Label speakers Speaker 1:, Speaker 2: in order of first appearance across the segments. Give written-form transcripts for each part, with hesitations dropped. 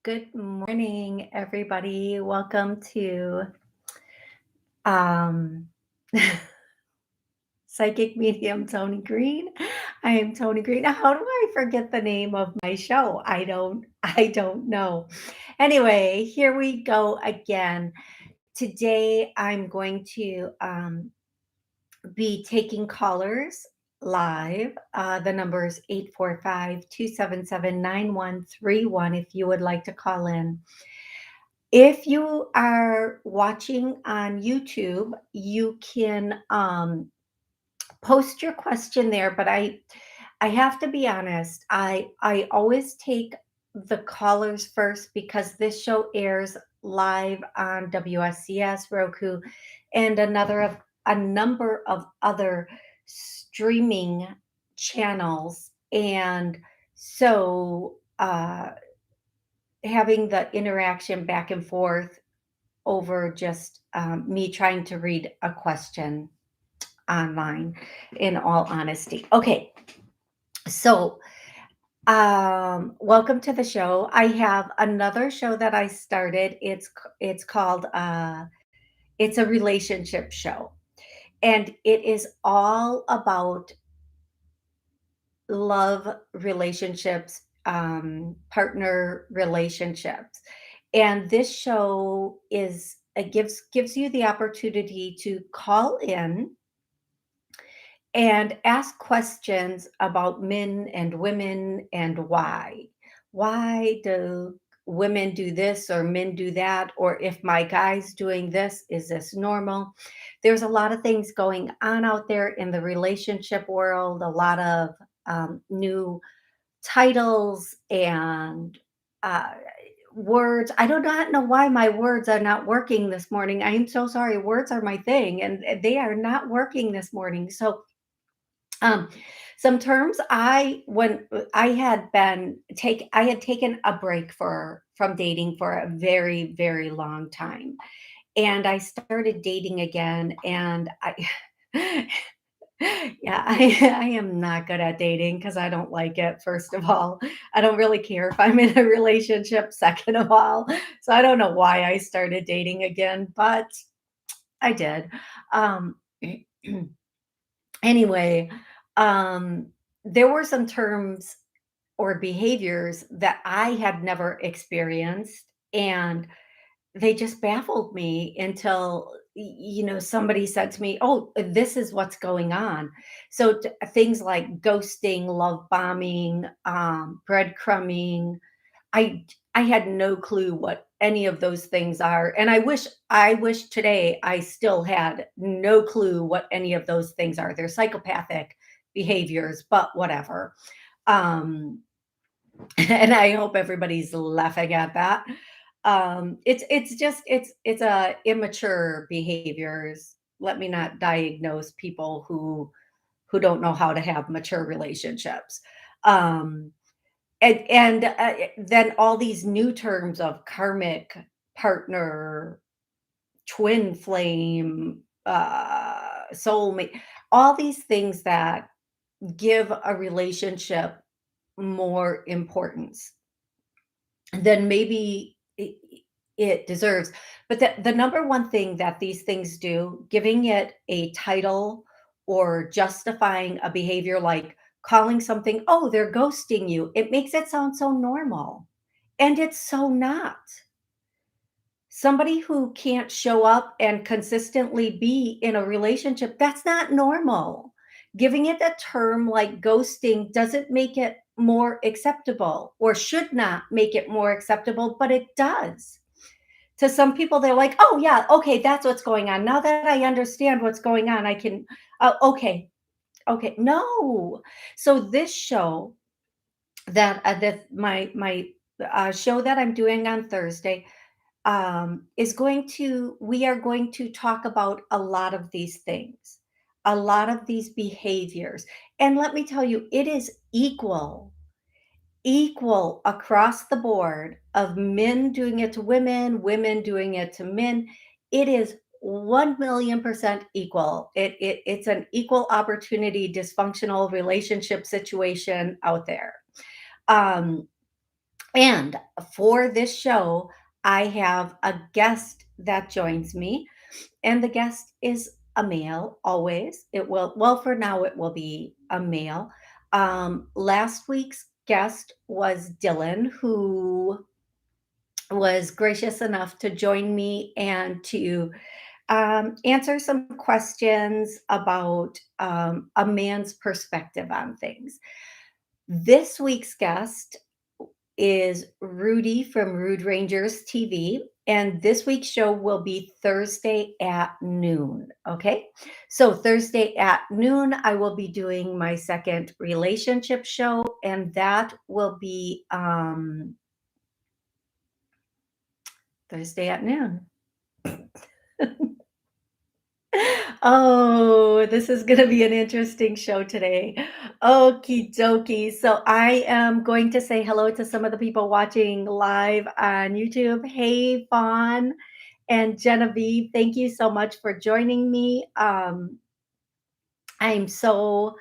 Speaker 1: Good morning, everybody. Welcome to um, Psychic Medium Toni Greene. I am Toni Greene. How do I forget the name of my show? I don't know. Anyway, here we go again. Today I'm going to be taking callers live. The number is 845-277-9131 if you would like to call in. If you are watching on YouTube, you can post your question there, but I have to be honest. I always take the callers first because this show airs live on WSCS, Roku, and a number of other streaming channels. And so having the interaction back and forth over just me trying to read a question online, in all honesty. Okay, so welcome to the show. I have another show that I started. It's called it's a relationship show, and it is all about love relationships, partner relationships. And this show is it gives you the opportunity to call in and ask questions about men and women and why. Why do women do this or men do that? Or if my guy's doing this, is this normal? There's a lot of things going on out there in the relationship world, a lot of new titles and uh, words. I do not know why my words are not working this morning. I am so sorry. Words are my thing, and they are not working this morning. So um, some terms I when I had taken a break for from dating for a very, very long time. And I started dating again, and I yeah, I am not good at dating because I don't like it, first of all. I don't really care if I'm in a relationship, second of all. So I don't know why I started dating again, but I did. Um Anyway, um, there were some terms or behaviors that I had never experienced, and they just baffled me until somebody said to me, "Oh, this is what's going on." So things like ghosting, love bombing, breadcrumbing. I had no clue what any of those things are, and I wish today I still had no clue what any of those things are. They're psychopathic behaviors, but whatever. Um, and I hope everybody's laughing at that. It's a immature behaviors. Let me not diagnose people who don't know how to have mature relationships. Um, and then all these new terms of karmic partner, twin flame, soulmate, all these things that give a relationship more importance than maybe it deserves. But the number one thing that these things do, giving it a title or justifying a behavior like calling something, oh, they're ghosting you, it makes it sound so normal. And it's so not. Somebody who can't show up and consistently be in a relationship, that's not normal. Giving it a term like ghosting doesn't make it more acceptable or should not make it more acceptable, but it does. To some people, they're like, oh, yeah, okay, that's what's going on. Now that I understand what's going on, I can, okay, okay. No. So this show that my show that I'm doing on Thursday is going to we are going to talk about a lot of these things, a lot of these behaviors. And let me tell you, it is equal across the board of men doing it to women, women doing it to men. It is 1,000,000% equal. It's an equal opportunity dysfunctional relationship situation out there. Um, And for this show, I have a guest that joins me, and the guest is a male always. It will, well, for now, it will be a male. Last week's guest was Dylan, who was gracious enough to join me and to answer some questions about a man's perspective on things. This week's guest is Rudy from Rude Rangers TV. And this week's show will be Thursday at noon. Okay. So, Thursday at noon, I will be doing my second relationship show, and that will be Thursday at noon. Oh, this is going to be an interesting show today. Okie dokie. So, I am going to say hello to some of the people watching live on YouTube. Hey, Fawn and Genevieve, thank you so much for joining me. I'm so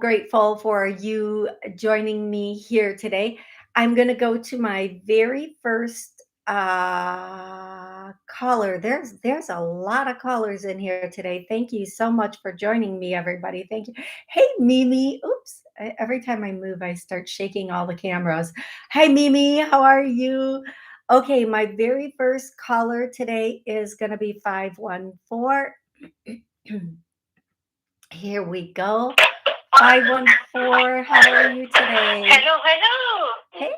Speaker 1: grateful for you joining me here today. I'm going to go to my very first caller. There's a lot of callers in here today. Thank you so much for joining me, everybody. Thank you. Hey, Mimi. Oops. Every time I move, I start shaking all the cameras. Hi, Mimi. How are you? Okay, my very first caller today is going to be 514. Here we go. 514, how are you today?
Speaker 2: Hello, hello.
Speaker 1: Hey.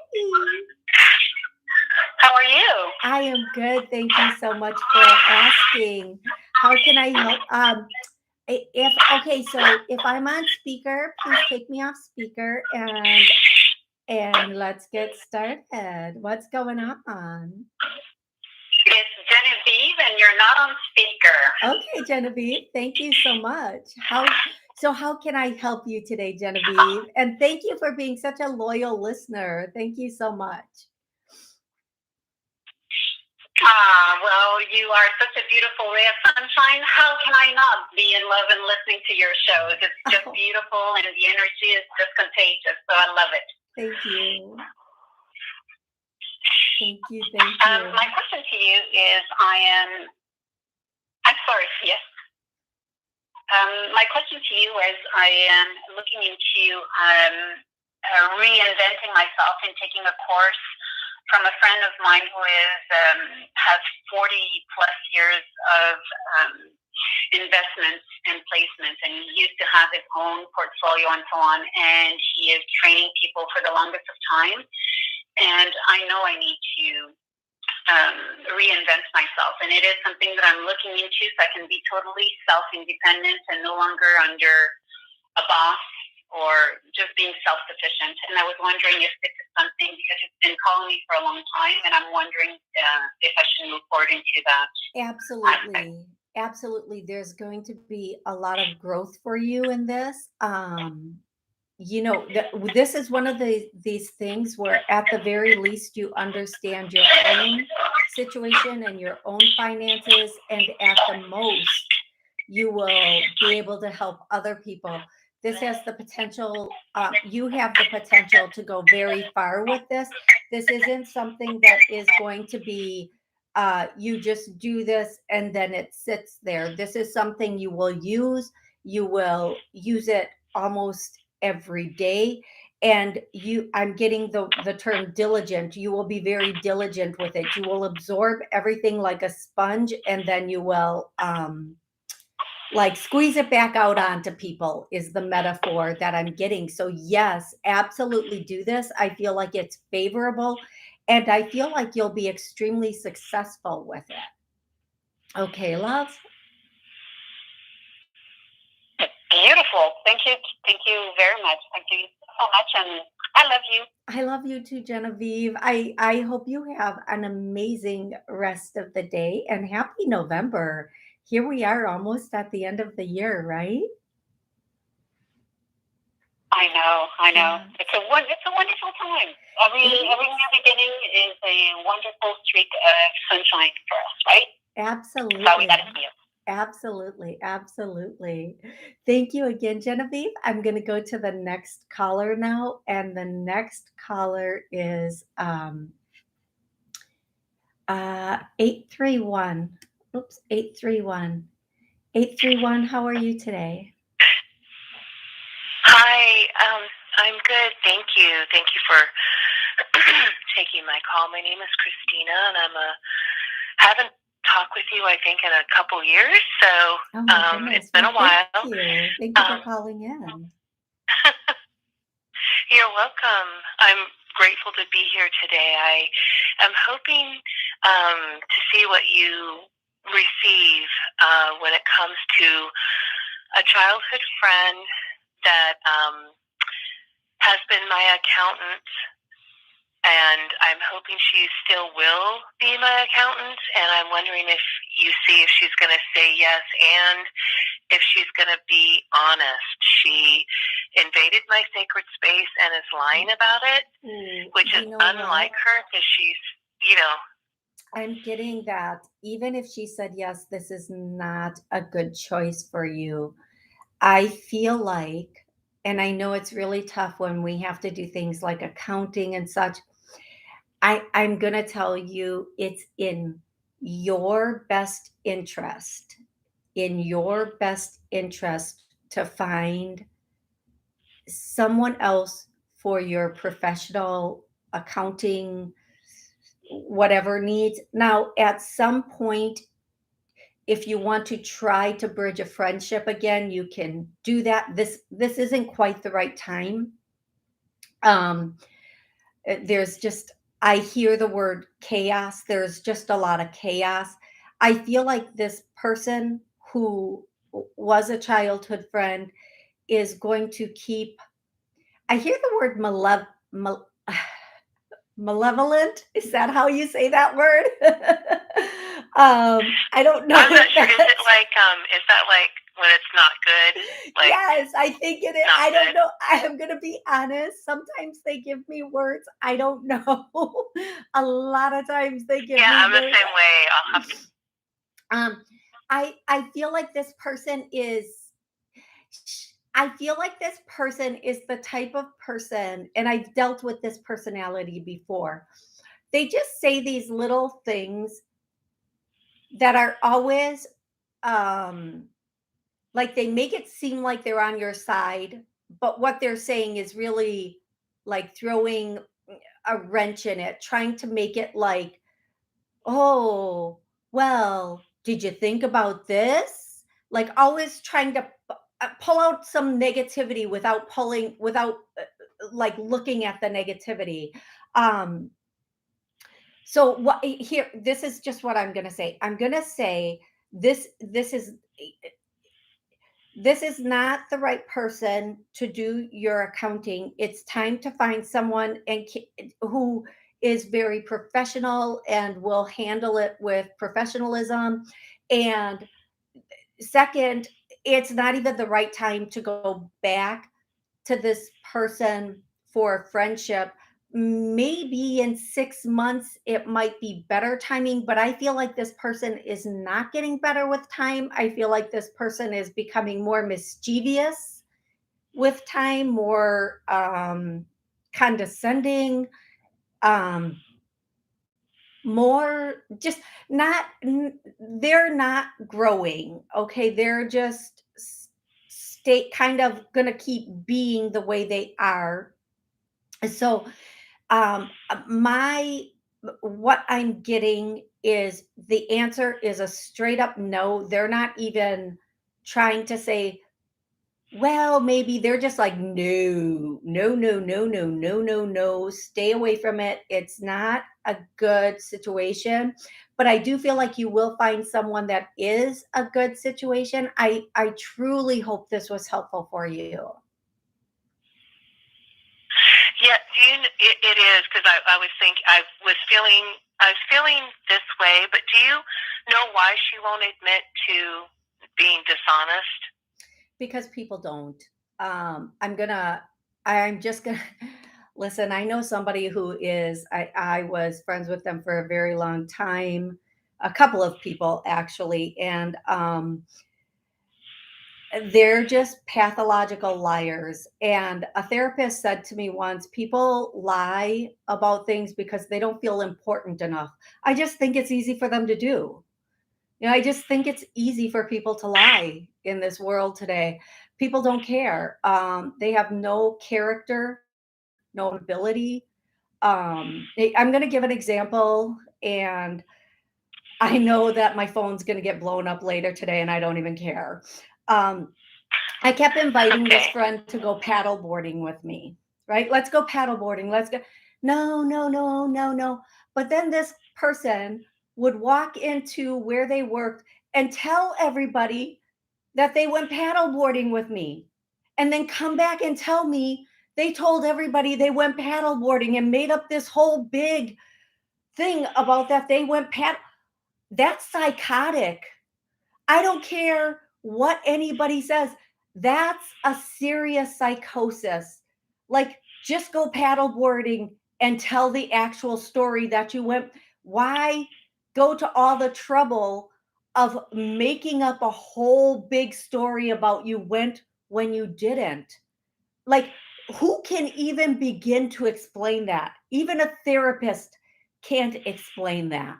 Speaker 2: How are you?
Speaker 1: I am good. Thank you so much for asking. How can I help? So if I'm on speaker, please take me off speaker and let's get started. What's going on?
Speaker 2: It's Genevieve, and you're not on speaker.
Speaker 1: Okay, Genevieve, thank you so much. How can I help you today, Genevieve? And thank you for being such a loyal listener. Thank you so much.
Speaker 2: Well, you are such a beautiful ray of sunshine. How can I not be in love and listening to your shows? It's just beautiful, and the energy is just contagious. So I love it.
Speaker 1: Thank you. Thank you. Thank you.
Speaker 2: My question to you is, I'm sorry, yes. My question to you is, I am looking into reinventing myself and taking a course from a friend of mine who has 40 plus years of investments and placements, and he used to have his own portfolio and so on, and he is training people for the longest of time. And I know I need to reinvent myself, and it is something that I'm looking into so I can be totally self-independent and no longer under a boss or just being self-sufficient. And I was wondering if this is something, because it's been calling me for a long time, and I'm wondering if I should move forward into that.
Speaker 1: Absolutely. Absolutely. There's going to be a lot of growth for you in this. This is one of these things where at the very least you understand your own situation and your own finances, and at the most you will be able to help other people. This has the potential, you have the potential to go very far with this. This isn't something that is going to be you just do this and then it sits there. This is something you will use. You will use it almost every day. And I'm getting the term diligent. You will be very diligent with it. You will absorb everything like a sponge, and then you will like squeeze it back out onto people, is the metaphor that I'm getting. So yes, absolutely do this. I feel like it's favorable, and I feel like you'll be extremely successful with it. Okay, love.
Speaker 2: Beautiful. Thank you. Thank you very much. Thank you so much. And I love you.
Speaker 1: I love you too, Genevieve. I hope you have an amazing rest of the day, and happy November. Here we are almost at the end of the year, right?
Speaker 2: I know.
Speaker 1: Yeah.
Speaker 2: It's a wonderful time. Every new beginning is a wonderful streak of sunshine for us, right?
Speaker 1: Absolutely.
Speaker 2: So we got to see it.
Speaker 1: Absolutely, absolutely. Thank you again, Genevieve. I'm gonna go to the next caller now, and the next caller is, 831. Oops, 831. 831, how are you today?
Speaker 3: Hi, I'm good. Thank you. Thank you for taking my call. My name is Christina, and haven't talked with you, I think, in a couple years. So
Speaker 1: Oh my
Speaker 3: it's
Speaker 1: goodness.
Speaker 3: been a
Speaker 1: Well, thank
Speaker 3: while.
Speaker 1: you. Thank you for
Speaker 3: Um,
Speaker 1: calling in.
Speaker 3: you're welcome. I'm grateful to be here today. I am hoping to see what you receive when it comes to a childhood friend that has been my accountant, and I'm hoping she still will be my accountant. And I'm wondering if you see if she's going to say yes and if she's going to be honest. She invaded my sacred space and is lying about it,
Speaker 1: Ooh,
Speaker 3: which is
Speaker 1: you know
Speaker 3: unlike
Speaker 1: what?
Speaker 3: her because she's, you know,
Speaker 1: I'm getting that even if she said yes, this is not a good choice for you. I feel like, and I know it's really tough when we have to do things like accounting and such. I'm going to tell you it's your best interest, in your best interest to find someone else for your professional accounting, whatever needs. Now, at some point, if you want to try to bridge a friendship again, you can do that. This isn't quite the right time. Um, there's just I hear the word chaos. There's just a lot of chaos. I feel like this person who was a childhood friend is going to keep. I hear the word malevolent. Is that how you say that word? I don't know
Speaker 3: I'm not
Speaker 1: if
Speaker 3: sure.
Speaker 1: that's
Speaker 3: Is that like when it's not good? Like,
Speaker 1: yes, I think it is.
Speaker 3: not
Speaker 1: I don't
Speaker 3: good?
Speaker 1: know. I am going to be honest. Sometimes they give me words I don't know. A lot of times they give
Speaker 3: Yeah,
Speaker 1: me
Speaker 3: I'm the
Speaker 1: words.
Speaker 3: same way. I'll have to.
Speaker 1: Um, I feel like this person is. I feel like this person is the type of person, and I've dealt with this personality before. They just say these little things that are always um like they make it seem like they're on your side, but what they're saying is really like throwing a wrench in it, trying to make it like, "Oh, well, did you think about this?" Like always trying to pull out some negativity without like looking at the negativity. Um so what here this is just what I'm going to say. I'm going to say this is not the right person to do your accounting. It's time to find someone who is very professional and will handle it with professionalism. And second, it's not even the right time to go back to this person for friendship. Maybe in 6 months, it might be better timing, but I feel like this person is not getting better with time. I feel like this person is becoming more mischievous with time, more condescending, um, more just they're not growing. Okay. They're just state kind of gonna keep being the way they are. So my what I'm getting is the answer is a straight up no. They're not even trying to say, well, maybe they're just like, no, no, no, no, no, no, no, no. Stay away from it. It's not a good situation. But I do feel like you will find someone that is a good situation. I truly hope this was helpful for you.
Speaker 3: Yeah, it is because I was thinking I was feeling this way, but do you know why she won't admit to being dishonest?
Speaker 1: Because people don't. I'm just gonna listen. I know somebody who is, I was friends with them for a very long time. a couple of people actually, and they're just pathological liars. And a therapist said to me once, people lie about things because they don't feel important enough. I just think it's easy for them to do. I just think it's easy for people to lie in this world today. People don't care. They have no character, no ability. I'm going to give an example, and I know that my phone's going to get blown up later today, and I don't even care. Um, I kept inviting this
Speaker 3: Okay.
Speaker 1: friend to go paddle boarding with me, right? Let's go paddle boarding. Let's go. No, no, no, no, no. But then this person would walk into where they worked and tell everybody that they went paddle boarding with me, and then come back and tell me they told everybody they went paddle boarding and made up this whole big thing about that they went paddle. That's psychotic. I don't care what anybody says. That's a serious psychosis. Like, just go paddleboarding and tell the actual story that you went. Why go to all the trouble of making up a whole big story about you went when you didn't? Like, who can even begin to explain that? Even a therapist can't explain that.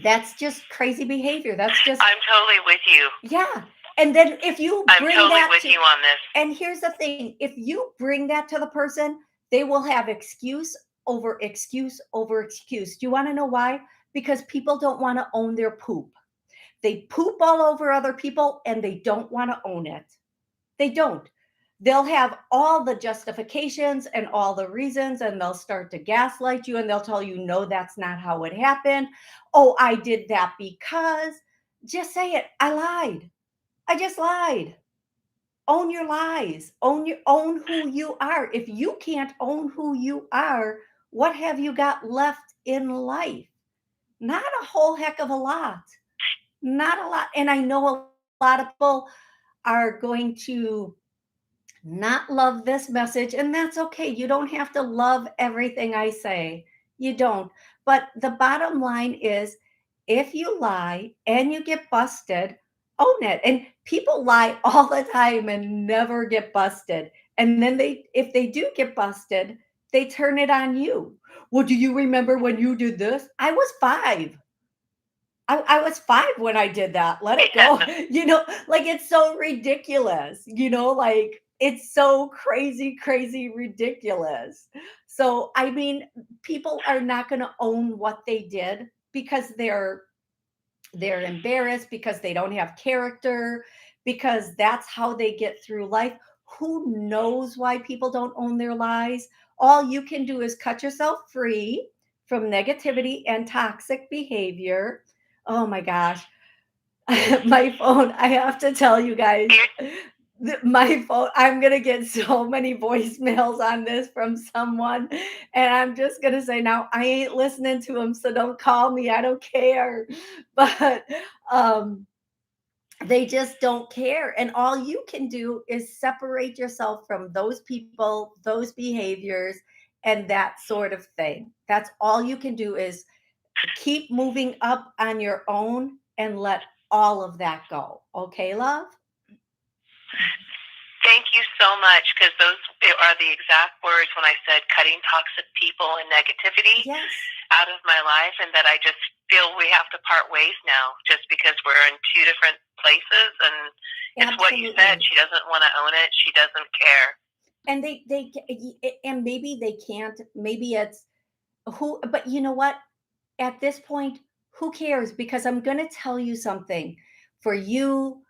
Speaker 1: That's just crazy behavior. That's just,
Speaker 3: I'm totally with you.
Speaker 1: yeah. And then if you
Speaker 3: I'm
Speaker 1: bring
Speaker 3: totally
Speaker 1: that
Speaker 3: with
Speaker 1: to,
Speaker 3: you on this.
Speaker 1: and here's the thing, if you bring that to the person, they will have excuse over excuse over excuse. Do you want to know why? Because people don't want to own their poop. They poop all over other people and they don't want to own it. They don't. They'll have all the justifications and all the reasons, and they'll start to gaslight you, and they'll tell you, no, that's not how it happened. Oh, I did that because. Just say it. I lied. I just lied. Own your lies. Own who you are. If you can't own who you are, what have you got left in life? Not a whole heck of a lot. Not a lot. And I know a lot of people are going to not love this message, and that's okay. You don't have to love everything I say. You don't. But the bottom line is, if you lie and you get busted, own it. And people lie all the time and never get busted. And then if they do get busted, they turn it on you. Well, do you remember when you did this? I was 5. I was 5 when I did that. Let it go.
Speaker 3: Yeah.
Speaker 1: Like, it's so ridiculous, like it's so crazy, crazy ridiculous. So, I mean, people are not going to own what they did because they're embarrassed, because they don't have character, because that's how they get through life. Who knows why people don't own their lies? All you can do is cut yourself free from negativity and toxic behavior. Oh my gosh. My phone, I have to tell you guys, my phone, I'm going to get so many voicemails on this from someone. And I'm just going to say, now, I ain't listening to them. So don't call me. I don't care. But um, they just don't care. And all you can do is separate yourself from those people, those behaviors, and that sort of thing. That's all you can do, is keep moving up on your own and let all of that go. Okay, love?
Speaker 3: Thank you so much, because those are the exact words when I said cutting toxic people and negativity
Speaker 1: Yes.
Speaker 3: out of my life, and that I just feel we have to part ways now just because we're in 2 different places. And it's what you said.
Speaker 1: Absolutely.
Speaker 3: She doesn't want to own it. She doesn't care.
Speaker 1: And and maybe they can't, maybe it's but you know what? At this point, who cares? Because I'm going to tell you something. For you,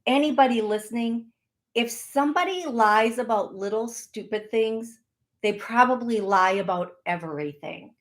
Speaker 1: anybody listening, if somebody lies about little stupid things, they probably lie about everything.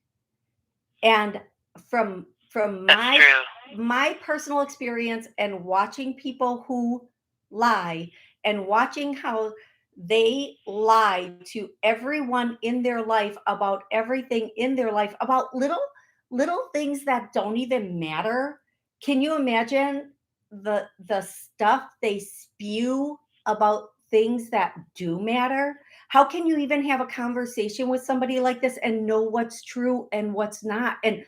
Speaker 1: And from
Speaker 3: That's true.
Speaker 1: my personal experience and watching people who lie, and watching how they lie to everyone in their life about everything in their life, about little things that don't even matter. Can you imagine the stuff they spew about things that do matter? How can you even have a conversation with somebody like this and know what's true and what's not? And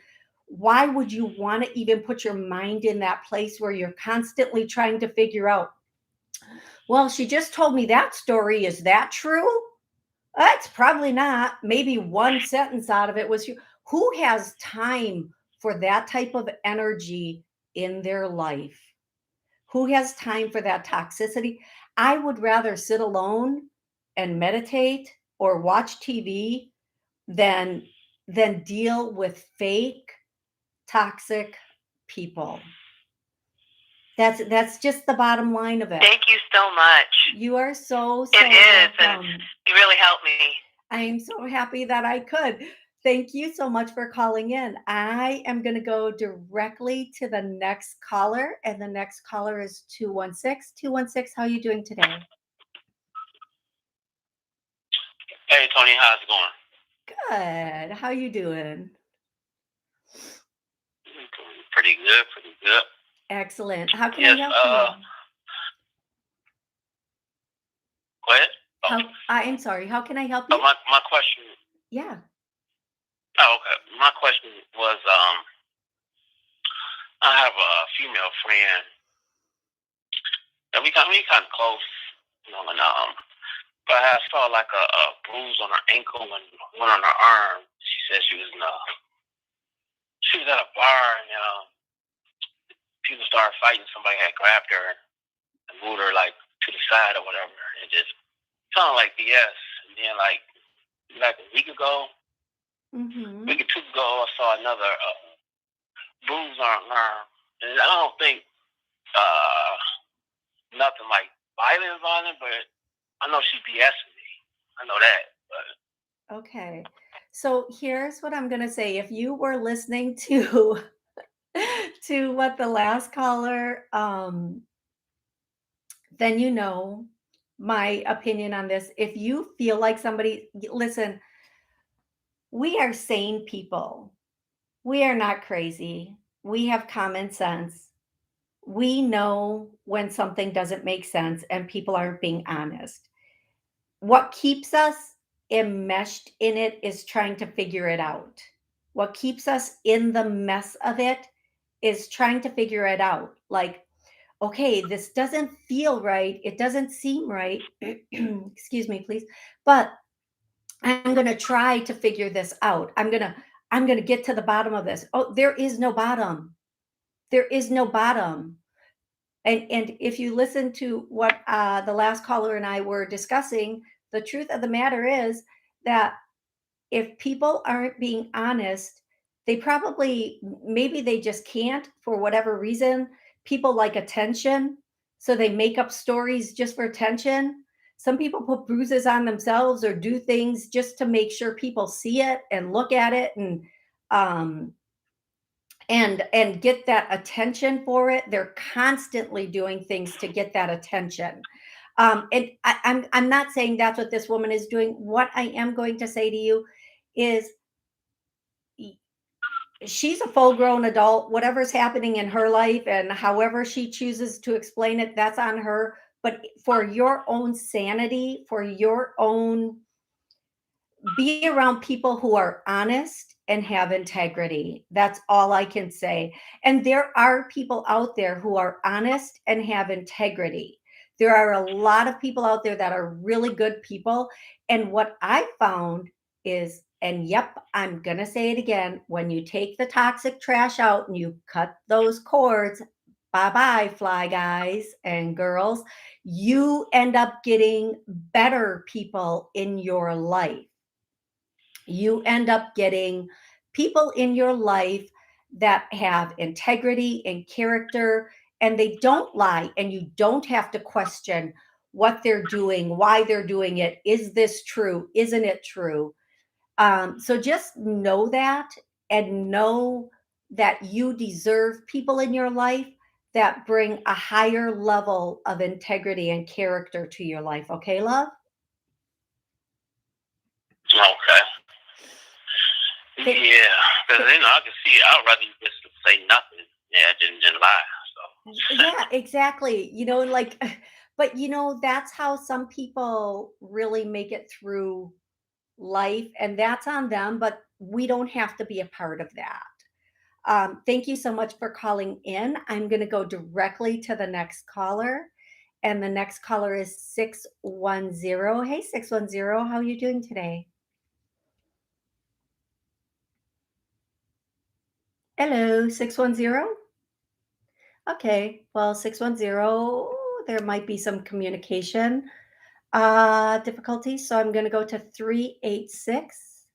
Speaker 1: Why would you want to even put your mind in that place where you're constantly trying to figure out, well, she just told me that story. Is that true? That's probably not. Maybe one sentence out of it was true. Who has time for that type of energy in their life? Who has time for that toxicity? I would rather sit alone and meditate or watch TV than deal with fake toxic people. That's just the bottom line of it.
Speaker 3: Thank you so much.
Speaker 1: You are so
Speaker 3: It is,
Speaker 1: welcome.
Speaker 3: and you really helped me.
Speaker 1: I am so happy that I could. Thank you so much for calling in. I am going to go directly to the next caller, and the next caller is 216. 216, how are you doing today?
Speaker 4: Hey, Tony, how's it going?
Speaker 1: Good. How you doing?
Speaker 4: Pretty good, pretty good.
Speaker 1: Excellent. How can
Speaker 4: Yes,
Speaker 1: I help you?
Speaker 4: go ahead.
Speaker 1: How, I'm sorry. How can I help you?
Speaker 4: My question.
Speaker 1: Yeah.
Speaker 4: Oh, okay. My question was, I have a female friend that we kind of close, and but I saw like a bruise on her ankle and one on her arm. She said she was at a bar and people started fighting. Somebody had grabbed her and moved her like to the side or whatever, and just sounded like BS. And then like a week or two ago, I saw another bruise on her arm, and I don't think nothing like violent, but I know she BSing me. I know that, but
Speaker 1: Okay. So here's what I'm going to say. If you were listening to to what the last caller, then you know my opinion on this. If you feel like somebody, listen, we are sane people. We are not crazy. We have common sense. We know when something doesn't make sense and people aren't being honest. What keeps us enmeshed in it is trying to figure it out. What keeps us in the mess of it is trying to figure it out. Like, okay, this doesn't feel right. It doesn't seem right. Excuse me, please. But I'm going to try to figure this out. I'm going to get to the bottom of this. Oh, there is no bottom. There is no bottom. And if you listen to what the last caller and I were discussing, the truth of the matter is that if people aren't being honest, they probably, maybe they just can't for whatever reason. People like attention, so they make up stories just for attention. Some people put bruises on themselves or do things just to make sure people see it and look at it um, and get that attention for it. They're constantly doing things to get that attention. And I'm not saying that's what this woman is doing. What I am going to say to you is she's a full grown adult. Whatever's happening in her life and however she chooses to explain it, that's on her. But for your own sanity, for your own, be around people who are honest and have integrity. That's all I can say. And there are people out there who are honest and have integrity. There are a lot of people out there that are really good people. And what I found is, and yep, I'm going to say it again, when you take the toxic trash out and you cut those cords, bye bye, fly guys and girls, you end up getting better people in your life. You end up getting people in your life that have integrity and character, and they don't lie, and you don't have to question what they're doing, why they're doing it. Is this true? Isn't it true? So just know that, and know that you deserve people in your life that bring a higher level of integrity and character to your life. Okay, love?
Speaker 4: okay. Yeah, because I can see. I'd rather you just say nothing, than lie. So
Speaker 1: Yeah, exactly. But that's how some people really make it through life, and that's on them, but we don't have to be a part of that. Thank you so much for calling in. I'm going to go directly to the next caller. And the next caller is 610. Hey, 610, how are you doing today? Hello, 610. Okay, well, 610, there might be some communication difficulties. So I'm going to go to 386.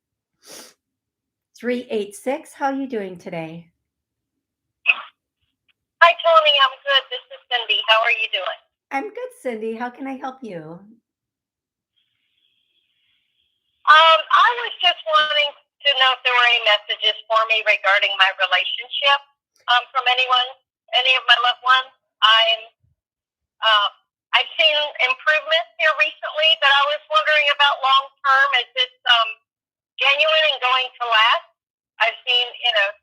Speaker 1: 386, how are you doing today?
Speaker 5: Hi, Toni. I'm good. This is Cindy. How are you doing?
Speaker 1: I'm good, Cindy. How can I help you?
Speaker 5: I was just wanting to know if there were any messages for me regarding my relationship from anyone, any of my loved ones. I've seen improvements here recently, but I was wondering about long term. Is this genuine and going to last? I've seen,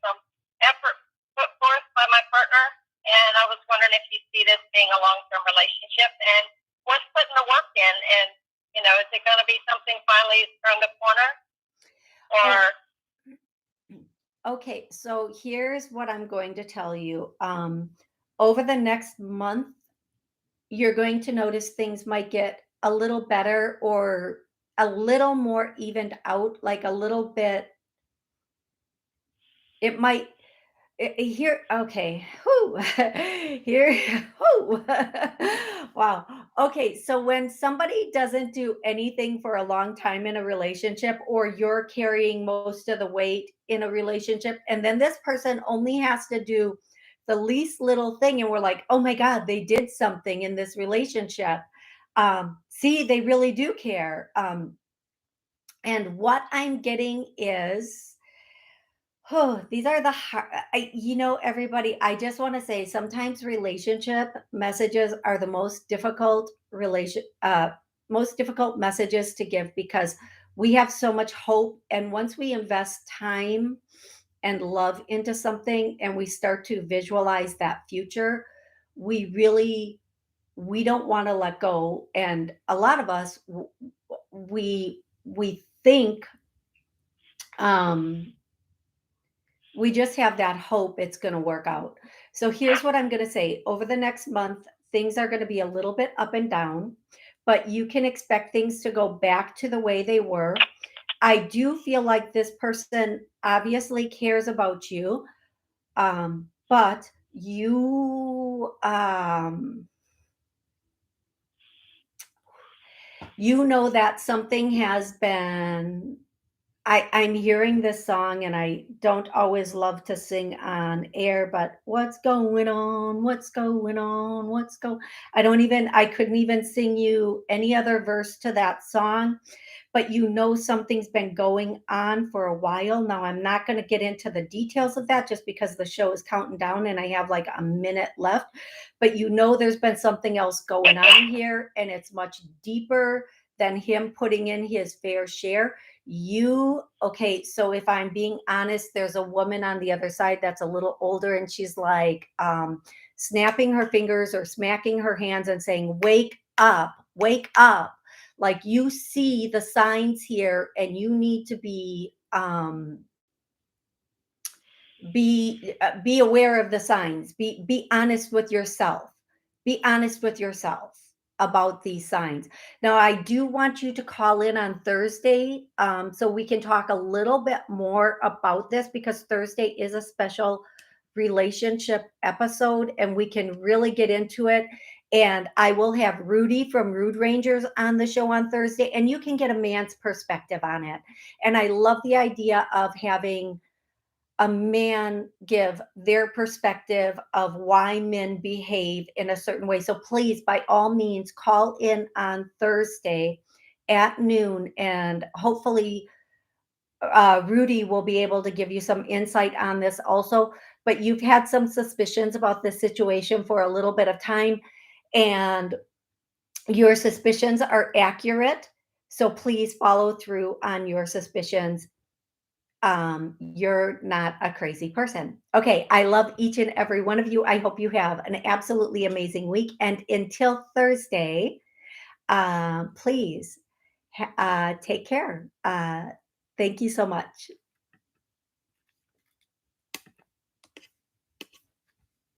Speaker 5: some effort put forth by my partner, and I was wondering if you see this being a long term relationship and what's putting the work in, and is it going to be something finally turn the corner? Or
Speaker 1: Okay, so here's what I'm going to tell you. Over the next month, you're going to notice things might get a little better or a little more evened out, like a little bit. It might here. Okay, whoo, here, whoo. Wow. Okay, so when somebody doesn't do anything for a long time in a relationship, or you're carrying most of the weight in a relationship, and then this person only has to do the least little thing, and we're like, oh my God, they did something in this relationship. See, they really do care. And what I'm getting is, oh, these are the hard, everybody, I just want to say sometimes relationship messages are the most difficult messages to give, because we have so much hope, and once we invest time and love into something and we start to visualize that future, we don't want to let go. And a lot of us, we think, um we just have that hope it's going to work out. So here's what I'm going to say. Over the next month, things are going to be a little bit up and down, but you can expect things to go back to the way they were. I do feel like this person obviously cares about you, but you know that something has been. I'm hearing this song, and I don't always love to sing on air, but what's going on? What's going on? I couldn't even sing you any other verse to that song, but something's been going on for a while. Now, I'm not going to get into the details of that just because the show is counting down and I have like a minute left, but there's been something else going on here, and it's much deeper than him putting in his fair share. Okay, so if I'm being honest, there's a woman on the other side that's a little older, and she's like snapping her fingers or smacking her hands and saying, wake up, wake up. Like, you see the signs here, and you need to be aware of the signs. Be honest with yourself. Be honest with yourself about these signs. Now, I do want you to call in on Thursday, so we can talk a little bit more about this, because Thursday is a special relationship episode and we can really get into it. And I will have Rudy from Rude Rangers on the show on Thursday, and you can get a man's perspective on it. And I love the idea of having a man give their perspective of why men behave in a certain way. So please, by all means, call in on Thursday at noon, and hopefully Rudy will be able to give you some insight on this also. But you've had some suspicions about this situation for a little bit of time, and your suspicions are accurate. So please follow through on your suspicions. You're not a crazy person. Okay, I love each and every one of you. I hope you have an absolutely amazing week. And until Thursday, please take care. Thank you so much.